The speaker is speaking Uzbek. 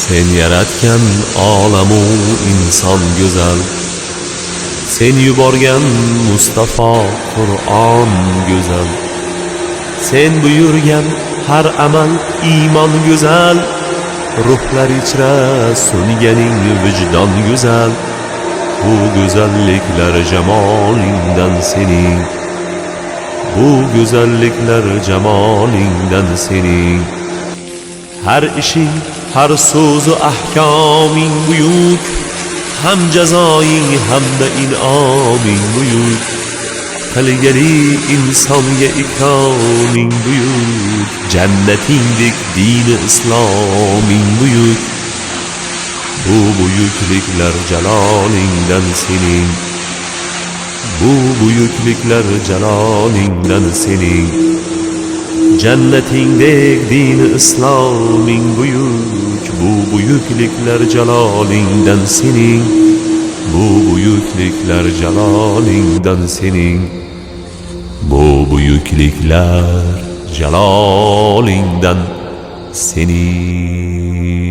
Sen yaratgan olamu inson go'zal, sen yuborgan Mustafa Qur'on go'zal, sen buyurgan har amal iymon go'zal, ruhlar ichra so'nganing vijdon go'zal. Bu go'zalliklar jamolingdan sening, bu go'zalliklar jamolingdan sening. Har ishing, har so'zu ahkoming buyuk, ham jazoing hamda in'oming buyuk. Qilgani insonga ikroming buyuk, jannatingdek dini isloming buyuk. Bu buyukliklar jalolingdan sening, bu buyukliklar jalolingdan sening. Jannatingdek dini isloming buyuk, bu buyukliklar jalolingdan sening, bu buyukliklar jalolingdan sening, bu buyukliklar jalolingdan sening.